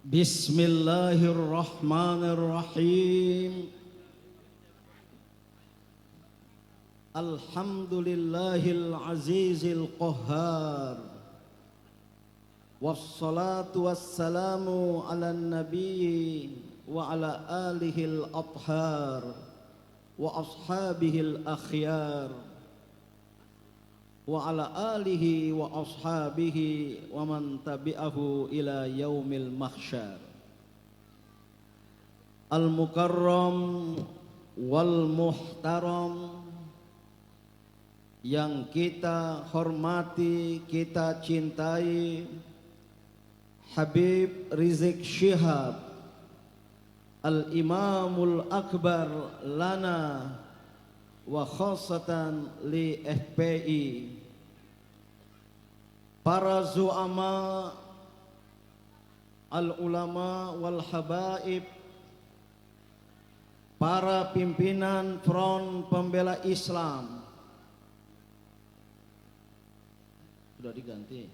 Bismillahirrahmanirrahim. Alhamdulillahil azizil qahhar. Wassalatu wassalamu ala nabiyyi wa ala alihil athhar wa ashabihil akhyar wa ala alihi wa ashabihi wa man tabi'ahu ila yaumil mahsyar. Al-mukarram wal muhtaram, yang kita hormati, kita cintai, Habib Rizik Syihab Al-Imamul Akbar lana wa khasatan li FPI, para zu'ama, al-ulama wal habaib, para pimpinan Front Pembela Islam. Sudah diganti?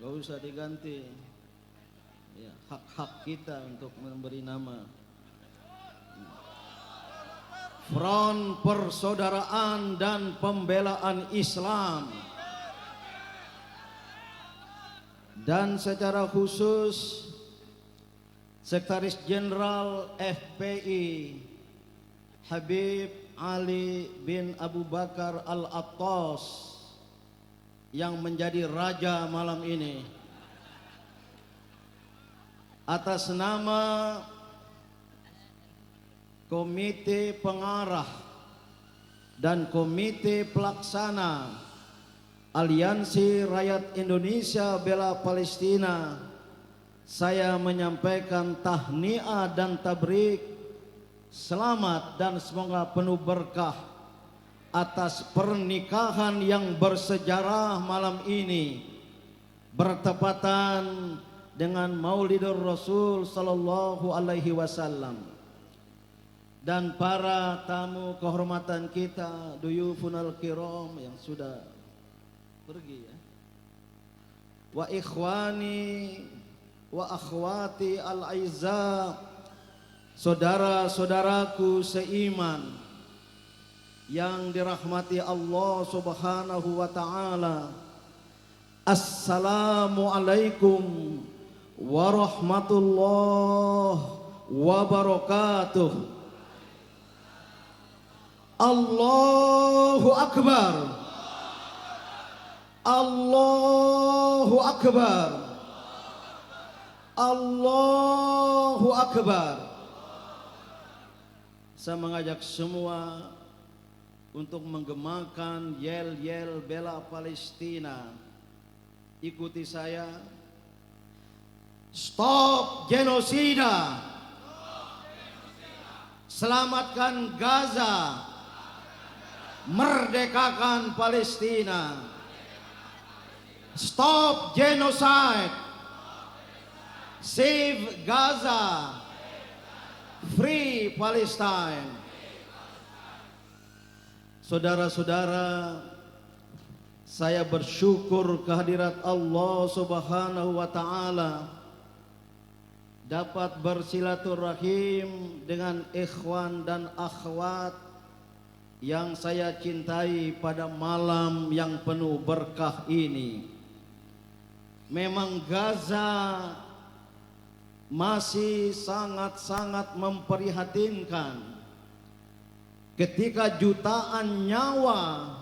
Gak usah diganti ya, hak-hak kita untuk memberi nama Front Persaudaraan dan Pembelaan Islam. Dan secara khusus Sekretaris Jenderal FPI Habib Ali bin Abu Bakar Al-Attas yang menjadi raja malam ini, atas nama Komite Pengarah dan Komite Pelaksana Aliansi Rakyat Indonesia Bela Palestina, saya menyampaikan tahniah dan tabrik, selamat dan semoga penuh berkah atas pernikahan yang bersejarah malam ini, bertepatan dengan Maulidur Rasul sallallahu alaihi wasallam. Dan para tamu kehormatan kita, duyufunal kiram yang sudah pergi ya, wa ikhwani wa akhwati al-aizza, saudara-saudaraku seiman yang dirahmati Allah Subhanahu wa taala. Assalamualaikum warahmatullahi wabarakatuh. Allahu akbar. Allahu akbar. Allahu akbar. Saya mengajak semua untuk menggemakan yel-yel bela Palestina. Ikuti saya. Stop genosida. Selamatkan Gaza. Merdekakan Palestina. Stop genocide. Save Gaza. Free Palestine. Saudara-saudara, saya bersyukur kehadirat Allah Subhanahu wa taala dapat bersilaturahim dengan ikhwan dan akhwat yang saya cintai pada malam yang penuh berkah ini. Memang Gaza masih sangat-sangat memprihatinkan ketika jutaan nyawa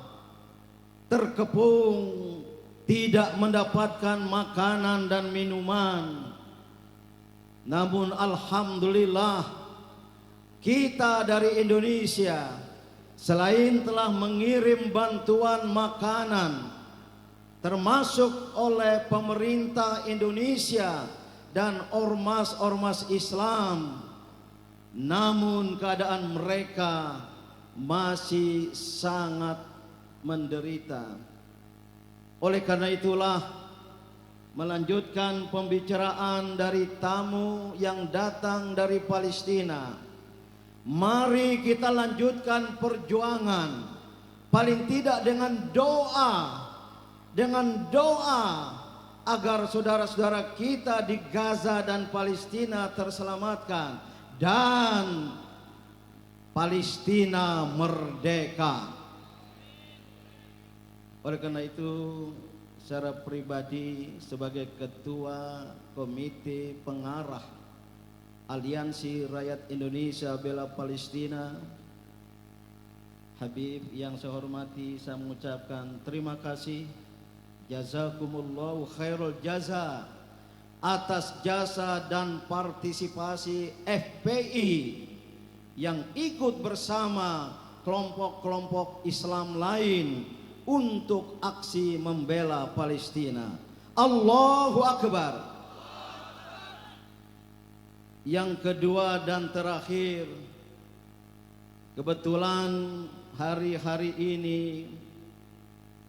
terkepung tidak mendapatkan makanan dan minuman. Namun alhamdulillah, kita dari Indonesia selain telah mengirim bantuan makanan termasuk oleh pemerintah Indonesia dan ormas-ormas Islam, namun keadaan mereka masih sangat menderita. Oleh karena itulah, melanjutkan pembicaraan dari tamu yang datang dari Palestina, mari kita lanjutkan perjuangan, paling tidak dengan doa agar saudara-saudara kita di Gaza dan Palestina terselamatkan dan Palestina merdeka. Oleh karena itu, secara pribadi sebagai ketua komite pengarah Aliansi Rakyat Indonesia Bela Palestina, Habib yang saya hormati, saya mengucapkan terima kasih, jazakumullahu khairul jaza, atas jasa dan partisipasi FPI yang ikut bersama kelompok-kelompok Islam lain untuk aksi membela Palestina. Allahu Akbar. Yang kedua dan terakhir, kebetulan hari-hari ini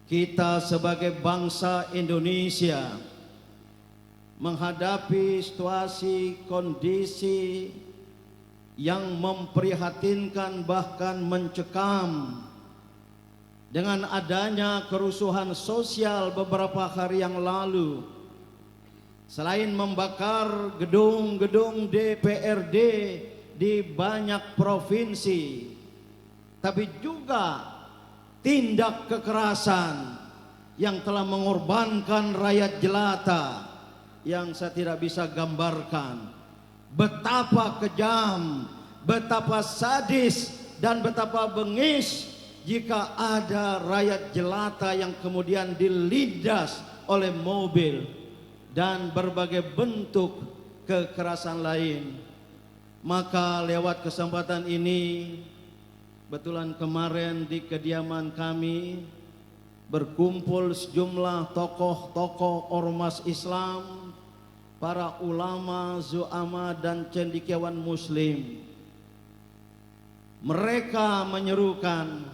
kita sebagai bangsa Indonesia menghadapi situasi kondisi yang memprihatinkan bahkan mencekam dengan adanya kerusuhan sosial beberapa hari yang lalu. Selain membakar gedung-gedung DPRD di banyak provinsi, tapi juga tindak kekerasan yang telah mengorbankan rakyat jelata yang saya tidak bisa gambarkan. Betapa kejam, betapa sadis, dan betapa bengis jika ada rakyat jelata yang kemudian dilindas oleh mobil dan berbagai bentuk kekerasan lain. Maka lewat kesempatan ini, kebetulan kemarin di kediaman kami berkumpul sejumlah tokoh-tokoh ormas Islam, para ulama, zu'ama, dan cendekiawan muslim. Mereka menyerukan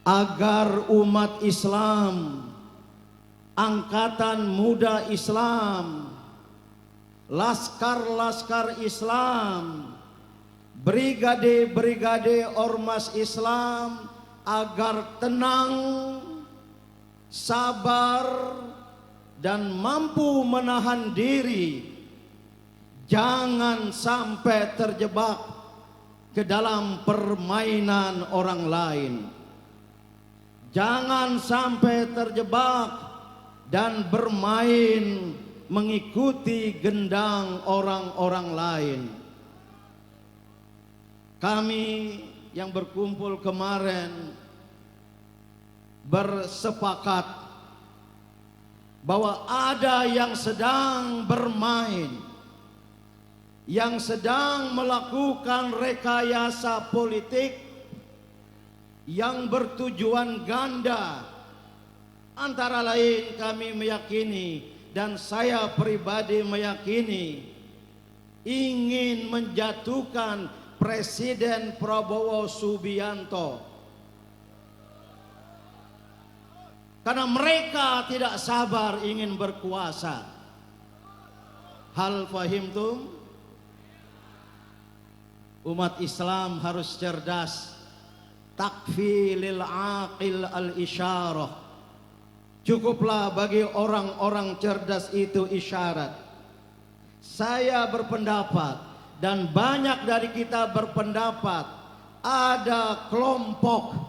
agar umat Islam, angkatan muda Islam, laskar-laskar Islam, brigade-brigade ormas Islam agar tenang, sabar, dan mampu menahan diri, jangan sampai terjebak ke dalam permainan orang lain. Jangan sampai terjebak dan bermain mengikuti gendang orang-orang lain. Kami yang berkumpul kemarin bersepakat bahwa ada yang sedang bermain, yang sedang melakukan rekayasa politik yang bertujuan ganda. Antara lain kami meyakini, dan saya pribadi meyakini, ingin menjatuhkan Presiden Prabowo Subianto. Karena mereka tidak sabar ingin berkuasa. Hal fahimtum? Umat Islam harus cerdas. Takfi lil aqil al isyarah. Cukuplah bagi orang-orang cerdas itu isyarat. Saya berpendapat, dan banyak dari kita berpendapat, ada kelompok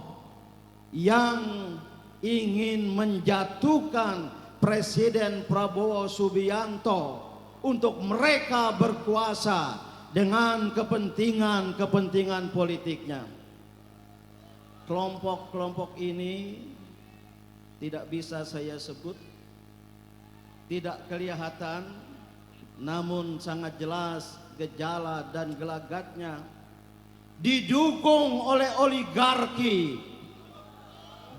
yang ingin menjatuhkan Presiden Prabowo Subianto untuk mereka berkuasa dengan kepentingan politiknya. Kelompok-kelompok ini tidak bisa saya sebut, tidak kelihatan, namun sangat jelas gejala dan gelagatnya didukung oleh oligarki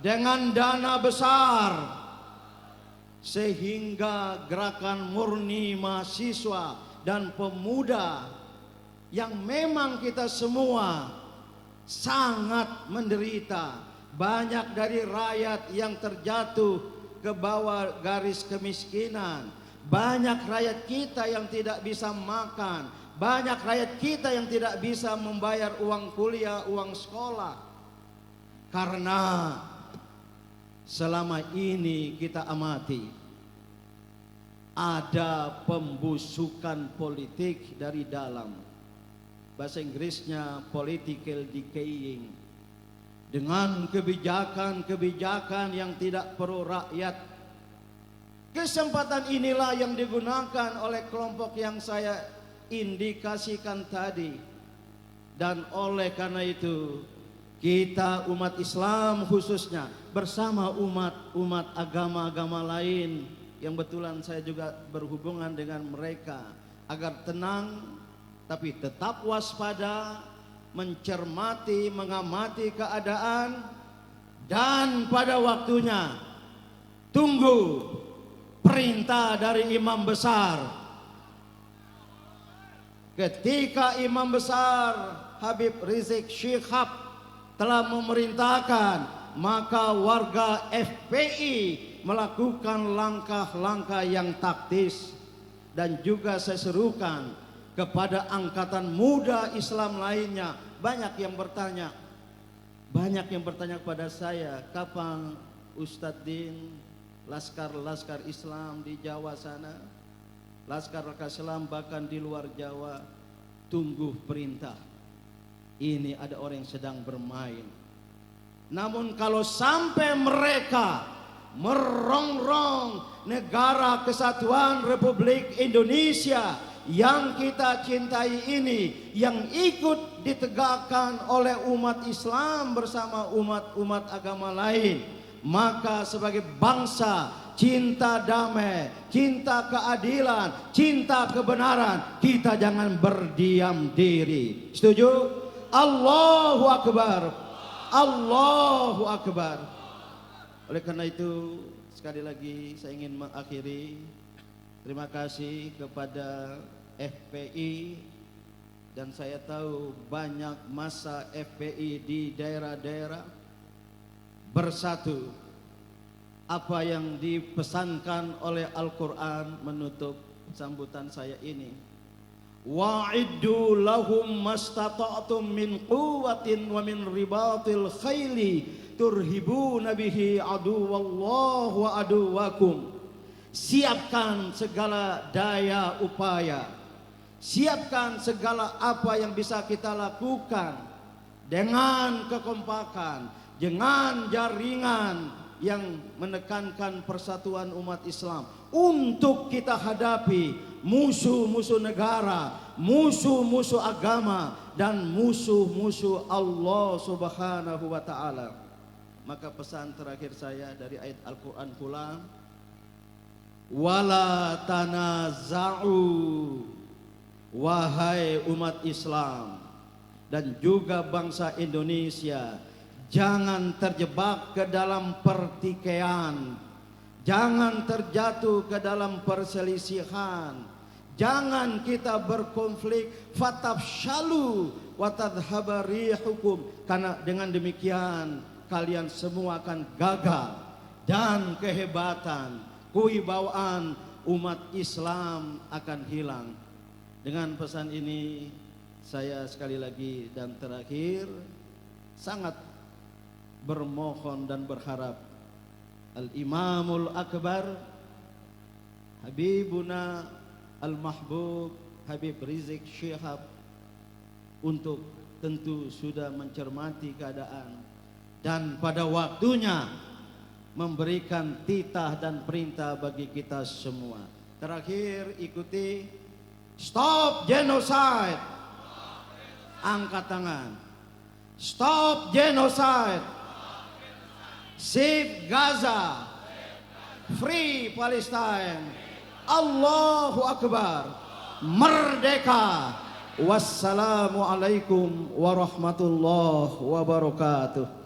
dengan dana besar, sehingga gerakan murni mahasiswa dan pemuda yang memang kita semua sangat menderita. Banyak dari rakyat yang terjatuh ke bawah garis kemiskinan, banyak rakyat kita yang tidak bisa makan, banyak rakyat kita yang tidak bisa membayar uang kuliah, uang sekolah. Karena selama ini kita amati, ada pembusukan politik dari dalam. Bahasa Inggrisnya political decaying. Dengan kebijakan-kebijakan yang tidak pro rakyat. Kesempatan inilah yang digunakan oleh kelompok yang saya indikasikan tadi. Dan oleh karena itu kita umat Islam khususnya bersama umat agama-agama lain yang betulan saya juga berhubungan dengan mereka, agar tenang tapi tetap waspada, mencermati, mengamati keadaan, dan pada waktunya tunggu perintah dari imam besar. Ketika imam besar Habib Rizik Syihab telah memerintahkan, maka warga FPI melakukan langkah-langkah yang taktis. Dan juga saya serukan kepada angkatan muda Islam lainnya. Banyak yang bertanya kepada saya, kapan Ustadz Din laskar-laskar Islam di Jawa sana, laskar-laskar Islam bahkan di luar Jawa? Tunggu perintah. Ini ada orang yang sedang bermain. Namun kalau sampai mereka merongrong negara kesatuan Republik Indonesia yang kita cintai ini, yang ikut ditegakkan oleh umat Islam bersama umat-umat agama lain, maka sebagai bangsa cinta damai, cinta keadilan, cinta kebenaran, kita jangan berdiam diri. Setuju? Allahu Akbar, Allahu Akbar. Oleh karena itu sekali lagi saya ingin mengakhiri. Terima kasih kepada FPI, dan saya tahu banyak massa FPI di daerah-daerah bersatu. Apa yang dipesankan oleh Al-Quran menutup sambutan saya ini. Wa'iddu lahum mastata'tum min quwwatin wa min ribatil khayli turhibuna bihi aduwallahu wa aduwakum. Siapkan segala daya upaya, siapkan segala apa yang bisa kita lakukan dengan kekompakan, dengan jaringan yang menekankan persatuan umat Islam untuk kita hadapi musuh-musuh negara, musuh-musuh agama, dan musuh-musuh Allah Subhanahu wa ta'ala. Maka pesan terakhir saya dari ayat Al-Quran pula, wala tanaza'u, wahai umat Islam dan juga bangsa Indonesia, jangan terjebak ke dalam pertikaian, jangan terjatuh ke dalam perselisihan, jangan kita berkonflik. Fatafshalu wa tadhhaba rihukum, karena dengan demikian kalian semua akan gagal dan kehebatan, kewibawaan umat Islam akan hilang. Dengan pesan ini saya sekali lagi dan terakhir sangat bermohon dan berharap Al-Imamul Akbar Habibuna Al-Mahbub Habib Rizik Syihab untuk tentu sudah mencermati keadaan dan pada waktunya memberikan titah dan perintah bagi kita semua. Terakhir ikuti stop genocide. Angkat tangan. Stop genocide. Save Gaza. Free Palestine. Allahu Akbar. Merdeka. Wassalamualaikum warahmatullahi wabarakatuh.